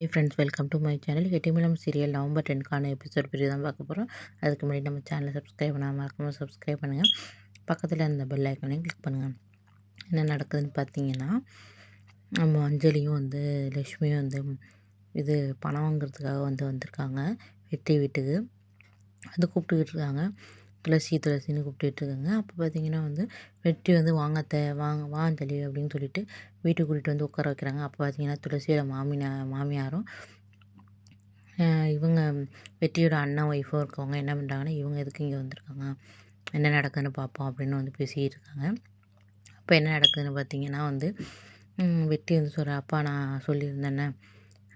Hey friends, welcome to my channel. Gettimelam serial November 10க்கான episode பிரிவு தான் பார்க்க போகிறோம். அதுக்கு முன்னாடி நம்ம சேனலை சப்ஸ்கிரைப் பண்ணாமல் மறக்காம சப்ஸ்கிரைப் பண்ணுங்கள். பக்கத்தில் இருந்த பெல் ஐக்கானையும் கிளிக் பண்ணுங்கள். என்ன நடக்குதுன்னு பார்த்தீங்கன்னா, நம்ம அஞ்சலியும் லக்ஷ்மியும் இது பணம் வாங்குறதுக்காக வந்திருக்காங்க வெற்றி வீட்டுக்கு. கூப்பிட்டுக்கிட்டு இருக்காங்க. துளசின்னு கூப்பிட்டுட்டு இருக்காங்க. அப்போ பார்த்தீங்கன்னா வெற்றி வாங்க வா அஞ்சலி அப்படின்னு சொல்லிட்டு வீட்டுக்கு கூட்டிகிட்டு உட்கார வைக்கிறாங்க. அப்போ பார்த்தீங்கன்னா துளசியோட மாமியாரும் இவங்க வெற்றியோட அண்ணன் ஒய்ஃபும் இருக்கவங்க என்ன பண்ணுறாங்கன்னா, இவங்க எதுக்கு இங்கே வந்திருக்காங்க, என்ன நடக்குதுன்னு பார்ப்போம் அப்படின்னு பேசிக்கிட்டு இருக்காங்க. அப்போ என்ன நடக்குதுன்னு பார்த்தீங்கன்னா வெற்றி சொல்கிற, அப்பா நான் சொல்லியிருந்தேன்னே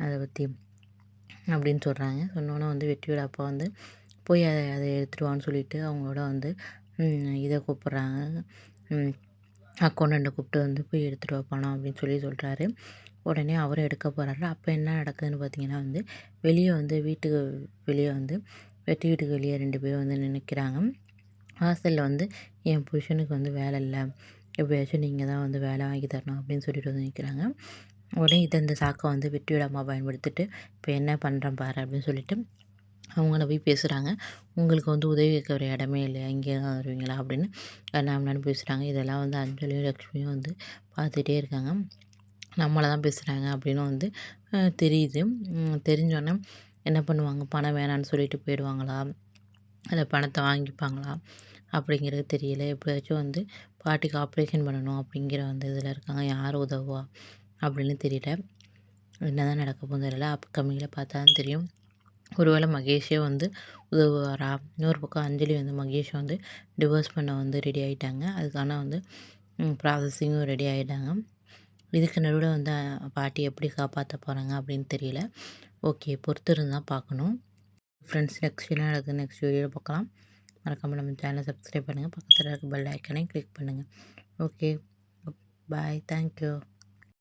அதை பற்றி அப்படின்னு சொல்கிறாங்க. சொன்னோன்னே வெற்றியோட அப்பா போய் அதை எடுத்துகிட்டு வான்னு சொல்லிட்டு அவங்களோட இதை கூப்பிட்றாங்க. அக்கௌண்டண்ட்டை கூப்பிட்டு போய் எடுத்துகிட்டு வா பணம் அப்படின்னு சொல்கிறாரு. உடனே அவரும் எடுக்க போகிறாரு. அப்போ என்ன நடக்குதுன்னு பார்த்தீங்கன்னா வெளியே வீட்டுக்கு வெளியே வெட்டி வீட்டுக்கு வெளியே 2 பேர் நிற்கிறாங்க. வாசலில் என் புருஷனுக்கு வேலை இல்லை, எப்படியாச்சும் நீங்கள் தான் வேலை வாங்கி தரணும் அப்படின்னு சொல்லிட்டு நிற்கிறாங்க. உடனே இந்த சாக்கை வெட்டியோட அம்மா பயன்படுத்திட்டு, இப்போ என்ன பண்ணுறேன் பாரு அப்படின்னு சொல்லிட்டு அவங்கள போய் பேசுகிறாங்க. உங்களுக்கு உதவி கேட்க ஒரு இடமே இல்லையா, இங்கே தான் வருவீங்களா அப்படின்னு கண்ணாமண்ணான்னு பேசுகிறாங்க. இதெல்லாம் அஞ்சலியும் லக்ஷ்மியும் பார்த்துட்டே இருக்காங்க. நம்மளை தான் பேசுகிறாங்க அப்படின்னு தெரியுது. தெரிஞ்சோன்னே என்ன பண்ணுவாங்க, பணம் வேணான்னு சொல்லிட்டு போயிடுவாங்களா, அந்த பணத்தை வாங்கிப்பாங்களா அப்படிங்கிறது தெரியல. எப்படியாச்சும் பாட்டிக்கு ஆப்ரேஷன் பண்ணணும் அப்படிங்கிற இதில் இருக்காங்க. யார் உதவுவா அப்படின்னு தெரியல. என்ன தான் நடக்க போகுது தெரியல. அப்கமிங்கில் பார்த்தா தான் தெரியும். ஒருவேளை மகேஷே உதவுவாரா. இன்னொரு பக்கம் அஞ்சலி மகேஷ் டிவோர்ஸ் பண்ண ரெடி ஆகிட்டாங்க. அதுக்கான ப்ராசஸிங்கும் ரெடி ஆகிட்டாங்க. இதுக்கு நடுவில் பாட்டி எப்படி காப்பாற்ற போகிறாங்க அப்படின்னு தெரியல. ஓகே, பொறுத்து இருந்தால் பார்க்கணும். ஃப்ரெண்ட்ஸ், நெக்ஸ்ட் என்ன நடக்குது நெக்ஸ்ட் வீடியோவில் பார்க்கலாம். மறக்காமல் நம்ம சேனலை சப்ஸ்கிரைப் பண்ணுங்கள். பக்கத்தில் இருக்க பெல் ஐக்கானையும் கிளிக் பண்ணுங்கள். ஓகே, பாய், தேங்க்யூ.